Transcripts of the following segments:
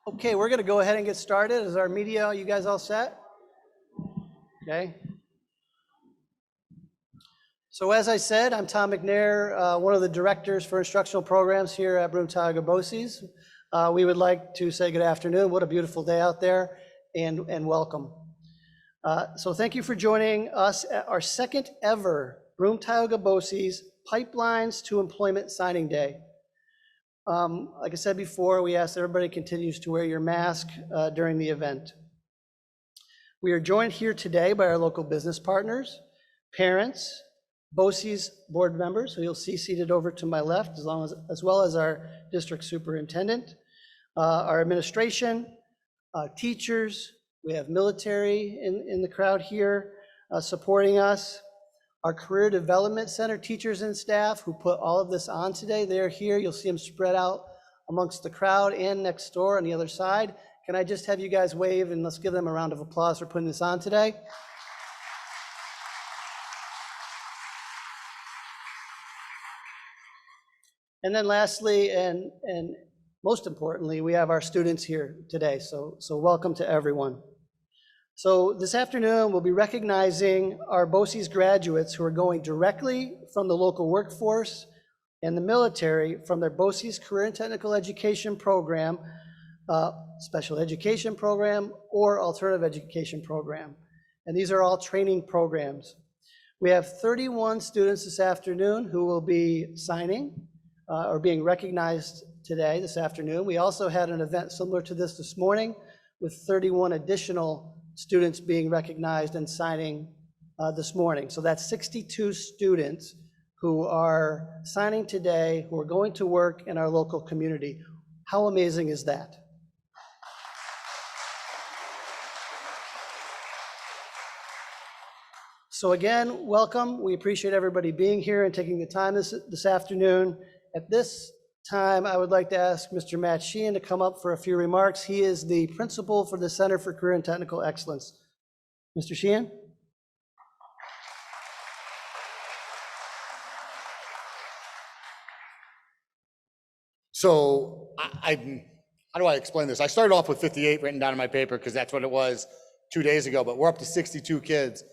Okay, we're going to go ahead and get started. Is our media, you guys all set? Okay. So as I said, I'm Tom McNair, one of the directors for instructional programs here at Broome-Tioga BOCES. We would like to say good afternoon. What a beautiful day out there, and welcome. So thank you for joining us at our second ever Broome-Tioga BOCES Pipelines to Employment Signing Day. Like I said before, we ask that everybody continues to wear your mask during the event. We are joined here today by our local business partners, parents, BOCES board members, who you'll see seated over to my left, as well as our district superintendent, our administration, teachers. We have military in the crowd here supporting us. Our Career Development Center teachers and staff who put all of this on today, they're here. You'll see them spread out amongst the crowd and next door on the other side. Can I just have you guys wave and let's give them a round of applause for putting this on today? And then lastly, and most importantly, we have our students here today. So welcome to everyone. So this afternoon, we'll be recognizing our BOCES graduates who are going directly from the local workforce and the military from their BOCES Career and Technical Education Program, Special Education Program, or Alternative Education Program. And these are all training programs. We have 31 students this afternoon who will be signing or being recognized today, this afternoon. We also had an event similar to this morning with 31 additional students being recognized and signing this morning. So that's 62 students who are signing today, who are going to work in our local community. How amazing is that? So again, welcome. We appreciate everybody being here and taking the time this afternoon. At this time, I would like to ask Mr. Matt Sheehan to come up for a few remarks. He is the principal for the Center for Career and Technical Excellence. Mr. Sheehan? So how do I explain this? I started off with 58 written down in my paper because that's what it was 2 days ago, but we're up to 62 kids.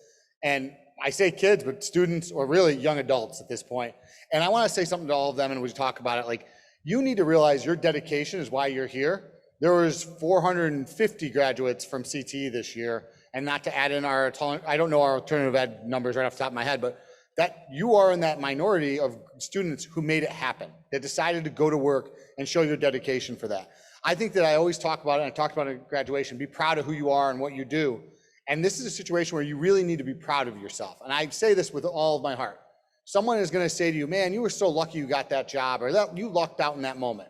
And I say kids, but students or really young adults at this point. And I want to say something to all of them, and we talk about it. Like, you need to realize your dedication is why you're here. There was 450 graduates from CTE this year, and not to add in our, I don't know our alternative ed numbers right off the top of my head, but that you are in that minority of students who made it happen, that decided to go to work and show your dedication for that. I think that I always talk about it, and I talked about it at graduation, be proud of who you are and what you do. And this is a situation where you really need to be proud of yourself. And I say this with all of my heart. Someone is going to say to you, man, you were so lucky you got that job, or that you lucked out in that moment.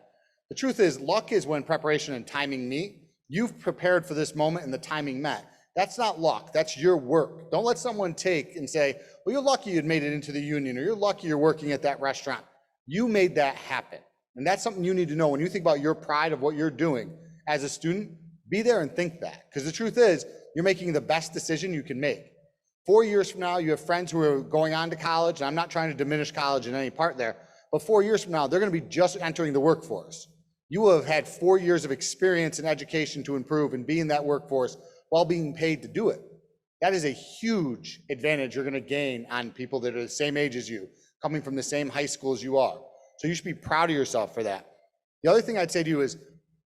The truth is, luck is when preparation and timing meet. You've prepared for this moment and the timing met. That's not luck, that's your work. Don't let someone take and say, well, you're lucky you'd made it into the union, or you're lucky you're working at that restaurant. You made that happen. And that's something you need to know when you think about your pride of what you're doing as a student. Be there and think that, because the truth is, you're making the best decision you can make. 4 years from now, you have friends who are going on to college, and I'm not trying to diminish college in any part there, but 4 years from now, they're going to be just entering the workforce. You will have had 4 years of experience and education to improve and be in that workforce while being paid to do it. That is a huge advantage you're going to gain on people that are the same age as you, coming from the same high school as you are. So you should be proud of yourself for that. The other thing I'd say to you is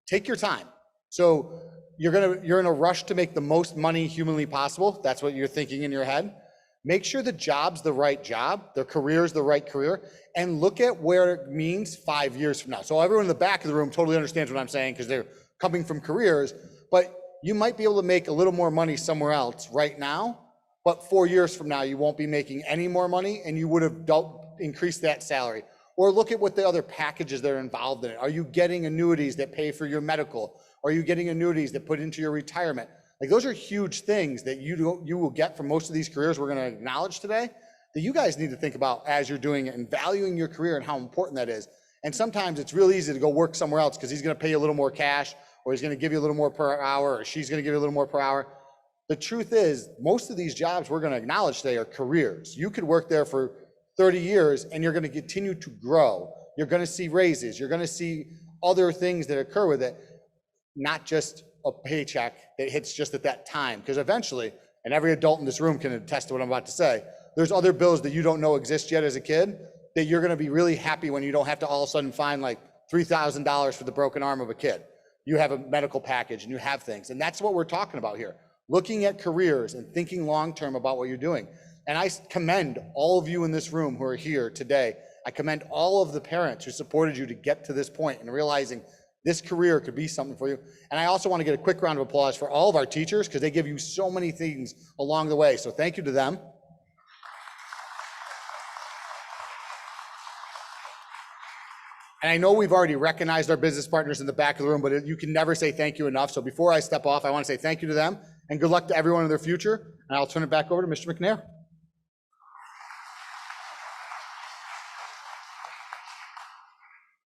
take your time. So you're in a rush to make the most money humanly possible. That's what you're thinking in your head. Make sure the job's the right job, the career's the right career, and look at where it means 5 years from now. So everyone in the back of the room totally understands what I'm saying because they're coming from careers, but you might be able to make a little more money somewhere else right now, but 4 years from now, you won't be making any more money and you would have increased that salary. Or look at what the other packages that are involved in it. Are you getting annuities that pay for your medical? Are you getting annuities that put into your retirement? Like, those are huge things that you will get from most of these careers we're going to acknowledge today that you guys need to think about as you're doing it and valuing your career and how important that is. And sometimes it's real easy to go work somewhere else because he's going to pay you a little more cash, or he's going to give you a little more per hour, or she's going to give you a little more per hour. The truth is, most of these jobs we're going to acknowledge today are careers. You could work there for 30 years and you're going to continue to grow. You're going to see raises. You're going to see other things that occur with it. not just a paycheck that hits just at that time, because eventually, and every adult in this room can attest to what I'm about to say, there's other bills that you don't know exist yet as a kid that you're going to be really happy when you don't have to all of a sudden find like $3,000 for the broken arm of a kid. You have a medical package and you have things. And that's what we're talking about here. Looking at careers and thinking long-term about what you're doing. And I commend all of you in this room who are here today. I commend all of the parents who supported you to get to this point and realizing this career could be something for you. And I also want to get a quick round of applause for all of our teachers because they give you so many things along the way. So thank you to them. And I know we've already recognized our business partners in the back of the room, but you can never say thank you enough. So before I step off, I want to say thank you to them and good luck to everyone in their future. And I'll turn it back over to Mr. McNair.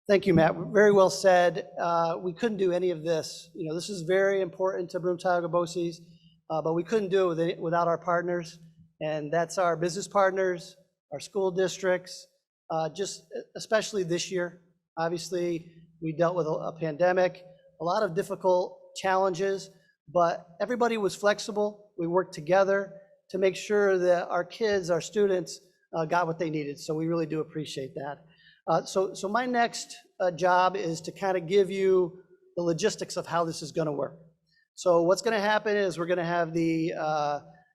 Thank you, Matt. Very well said. We couldn't do any of this. You know, this is very important to Broome-Tioga BOCES, but we couldn't do it without our partners. And that's our business partners, our school districts, just especially this year. Obviously, we dealt with a pandemic, a lot of difficult challenges, but everybody was flexible. We worked together to make sure that our kids, our students, got what they needed. So we really do appreciate that. So my next job is to kind of give you the logistics of how this is going to work. So what's going to happen is we're going to have the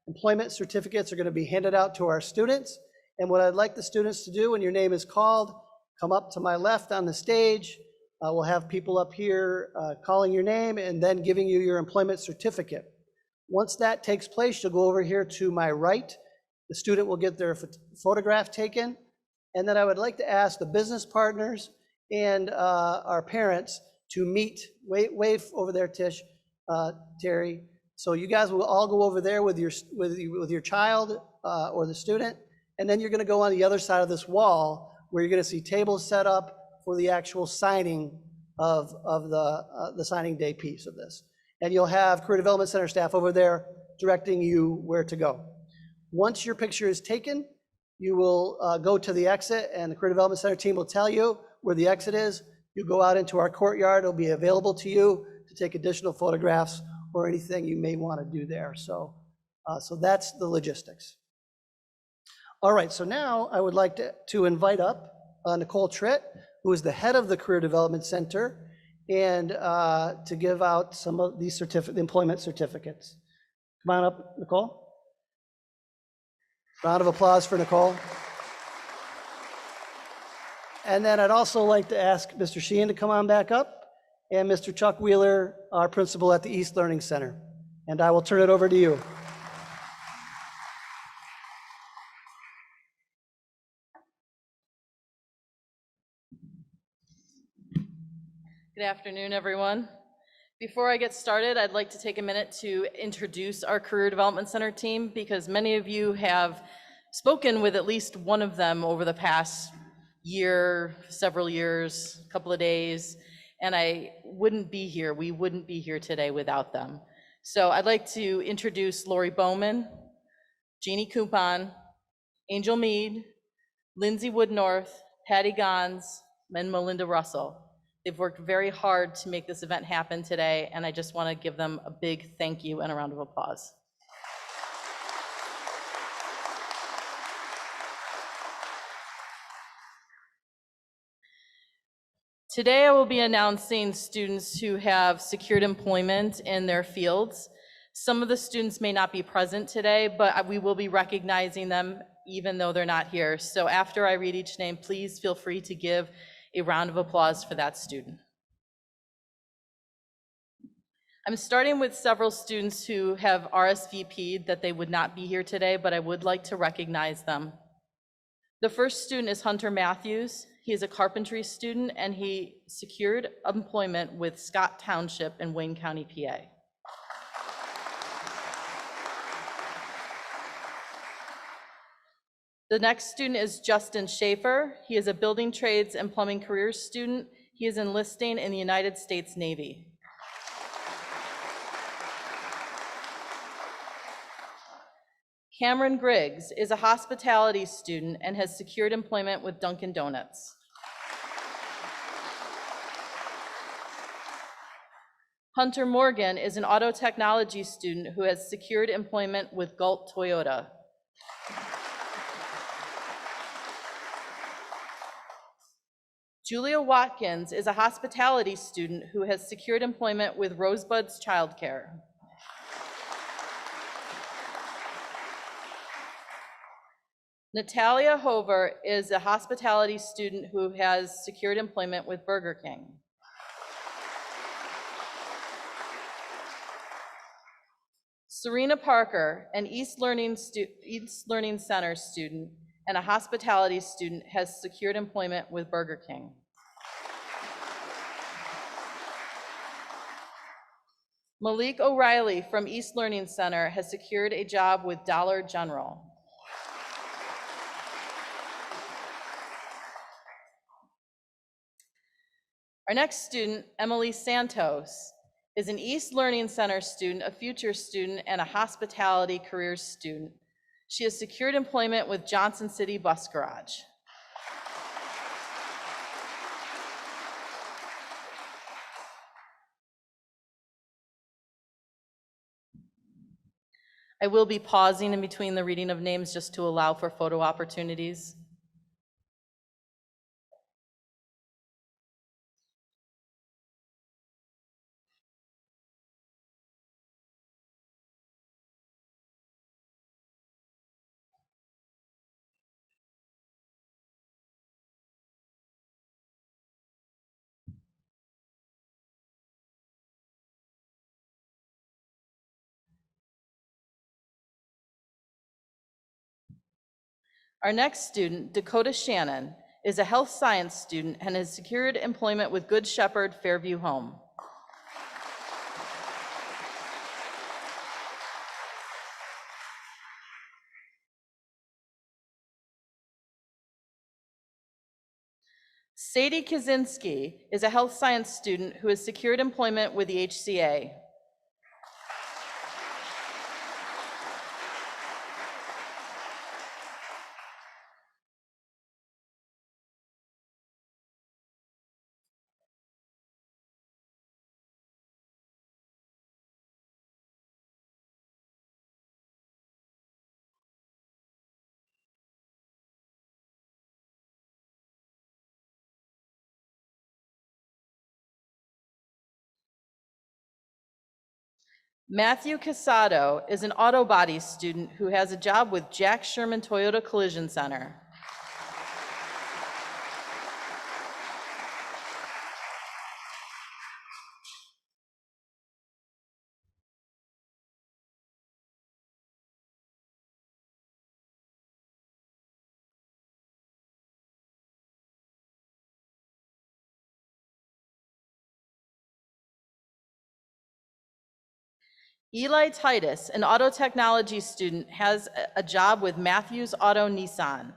employment certificates are going to be handed out to our students. And what I'd like the students to do when your name is called, come up to my left on the stage. We'll have people up here calling your name and then giving you your employment certificate. Once that takes place, you'll go over here to my right. The student will get their photograph taken. And then I would like to ask the business partners and our parents to meet, wave over there, Tish, Terry. So you guys will all go over there with your child or the student. And then you're going to go on the other side of this wall where you're going to see tables set up for the actual signing of the signing day piece of this. And you'll have Career Development Center staff over there directing you where to go. Once your picture is taken, you will go to the exit and the Career Development Center team will tell you where the exit is. You go out into our courtyard. It'll be available to you to take additional photographs or anything you may want to do there. So that's the logistics. All right, so now I would like to invite up Nicole Tritt, who is the head of the Career Development Center, and to give out some of these employment certificates. Come on up, Nicole. Round of applause for Nicole. And then I'd also like to ask Mr. Sheehan to come on back up, and Mr. Chuck Wheeler, our principal at the East Learning Center. And I will turn it over to you. Good afternoon, everyone. Before I get started, I'd like to take a minute to introduce our Career Development Center team because many of you have spoken with at least one of them over the past year, several years, a couple of days, and we wouldn't be here today without them. So I'd like to introduce Lori Bowman, Jeannie Coupon, Angel Mead, Lindsay Woodnorth, Patty Gons, and Melinda Russell. They've worked very hard to make this event happen today, and I just want to give them a big thank you and a round of applause. Today I will be announcing students who have secured employment in their fields. Some of the students may not be present today, but we will be recognizing them even though they're not here. So after I read each name, please feel free to give a round of applause for that student. I'm starting with several students who have RSVP'd that they would not be here today, but I would like to recognize them. The first student is Hunter Matthews. He is a carpentry student and he secured employment with Scott Township in Wayne County, PA. The next student is Justin Shaffer. He is a building trades and plumbing careers student. He is enlisting in the United States Navy. Cameron Griggs is a hospitality student and has secured employment with Dunkin' Donuts. Hunter Morgan is an auto technology student who has secured employment with Galt Toyota. Julia Watkins is a hospitality student who has secured employment with Rosebud's Childcare. Natalia Hover is a hospitality student who has secured employment with Burger King. Serena Parker, an East Learning Center student and a hospitality student, has secured employment with Burger King. Malik O'Reilly from East Learning Center has secured a job with Dollar General. Our next student, Emily Santos, is an East Learning Center student, a future student, and a hospitality careers student. She has secured employment with Johnson City Bus Garage. I will be pausing in between the reading of names just to allow for photo opportunities. Our next student, Dakota Shannon, is a health science student and has secured employment with Good Shepherd Fairview Home. Sadie Kaczynski is a health science student who has secured employment with the HCA. Matthew Casado is an auto body student who has a job with Jack Sherman Toyota Collision Center. Eli Titus, an auto technology student, has a job with Matthews Auto Nissan.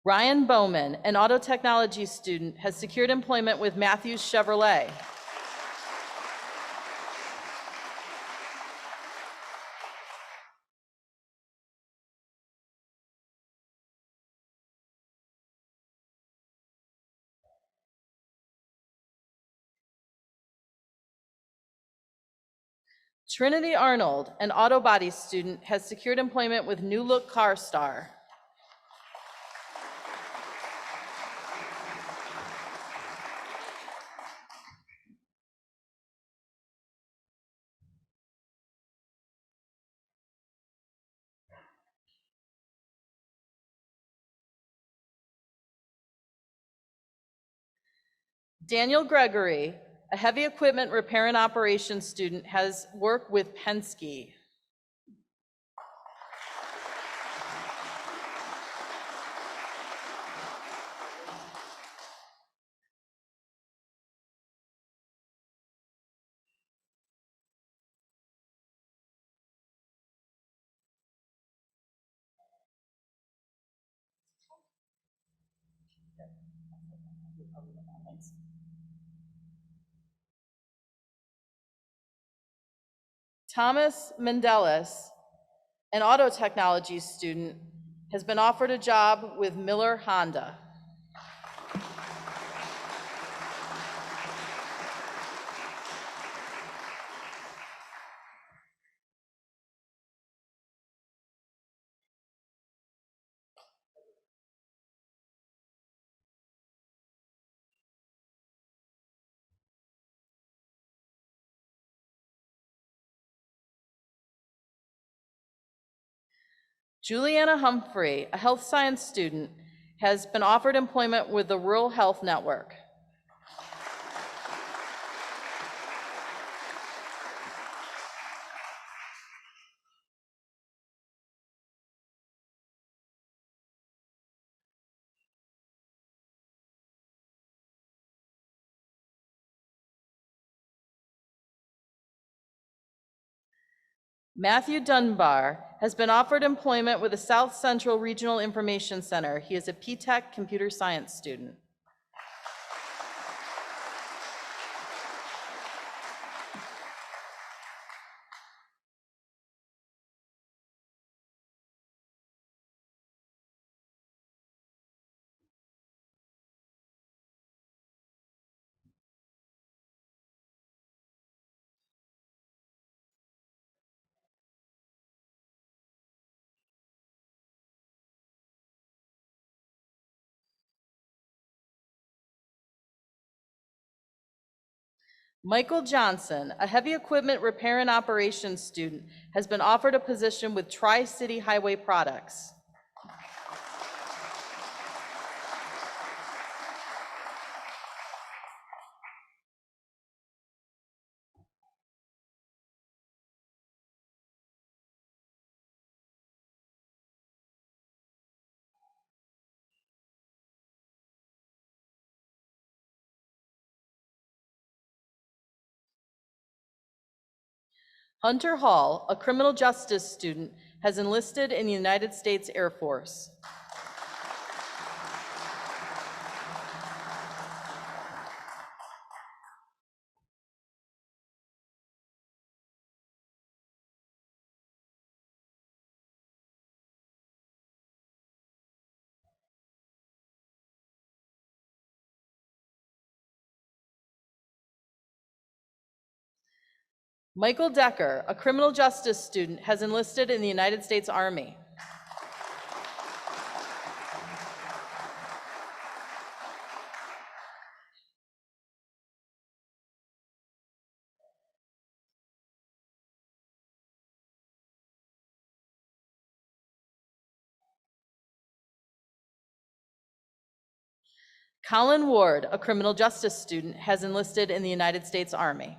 Ryan Bowman, an auto technology student, has secured employment with Matthews Chevrolet. Trinity Arnold, an auto body student, has secured employment with New Look Car Star. Daniel Gregory, a heavy equipment repair and operations student, has worked with Penske. Thomas Mendelis, an auto technology student, has been offered a job with Miller Honda. Juliana Humphrey, a health science student, has been offered employment with the Rural Health Network. Matthew Dunbar has been offered employment with the South Central Regional Information Center. He is a P-Tech computer science student. Michael Johnson, a heavy equipment repair and operations student, has been offered a position with Tri-City Highway Products. Hunter Hall, a criminal justice student, has enlisted in the United States Air Force. Michael Decker, a criminal justice student, has enlisted in the United States Army. Colin Ward, a criminal justice student, has enlisted in the United States Army.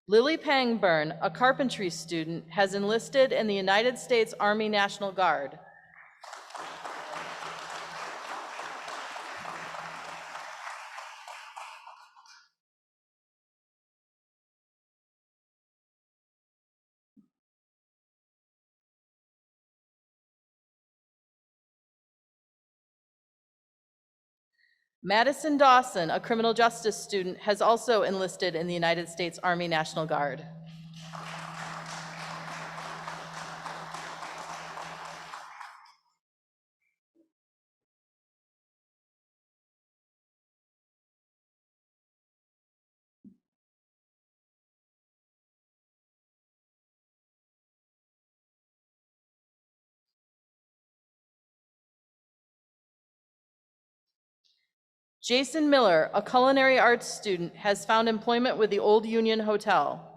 Lily Pangburn, a carpentry student, has enlisted in the United States Army National Guard. Madison Dawson, a criminal justice student, has also enlisted in the United States Army National Guard. Jason Miller, a culinary arts student, has found employment with the Old Union Hotel.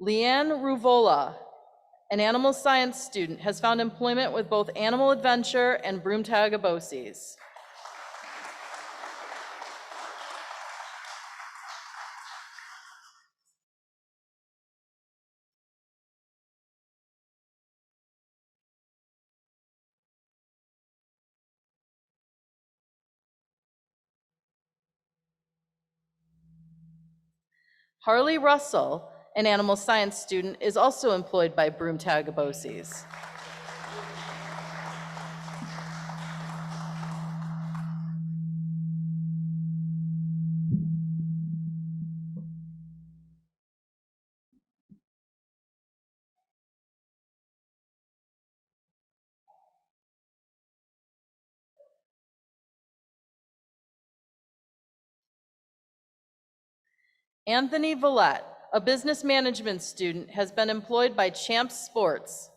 Leanne Ruvola, an animal science student, has found employment with both Animal Adventure and Broome-Tioga BOCES. Harley Russell, an animal science student, is also employed by Broome-Tioga BOCES. Anthony Villette, a business management student, has been employed by Champs Sports.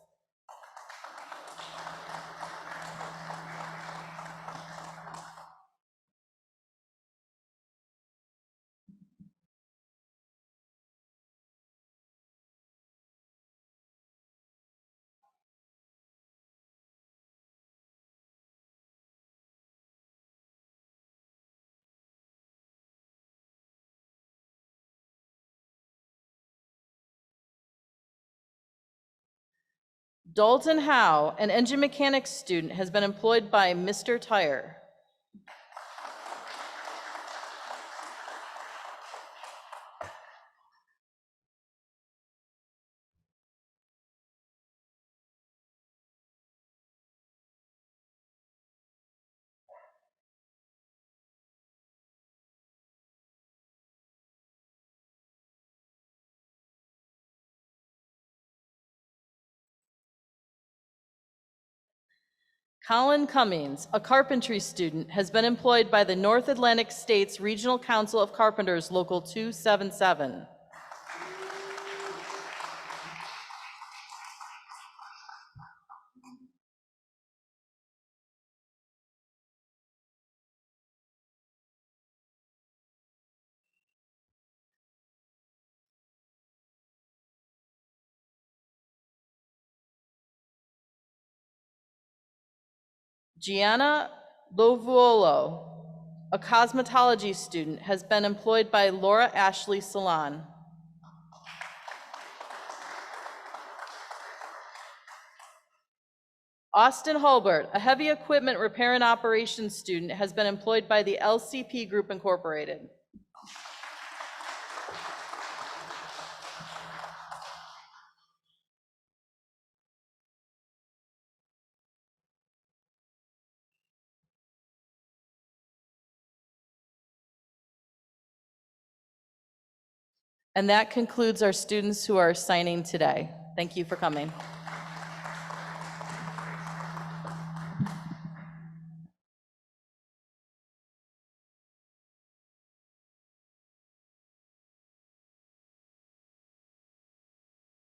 Dalton Howe, an engine mechanics student, has been employed by Mr. Tire. Colin Cummings, a carpentry student, has been employed by the North Atlantic States Regional Council of Carpenters, Local 277. Gianna Lovuolo, a cosmetology student, has been employed by Laura Ashley Salon. Austin Hulbert, a heavy equipment repair and operations student, has been employed by the LCP Group Incorporated. And that concludes our students who are signing today. Thank you for coming.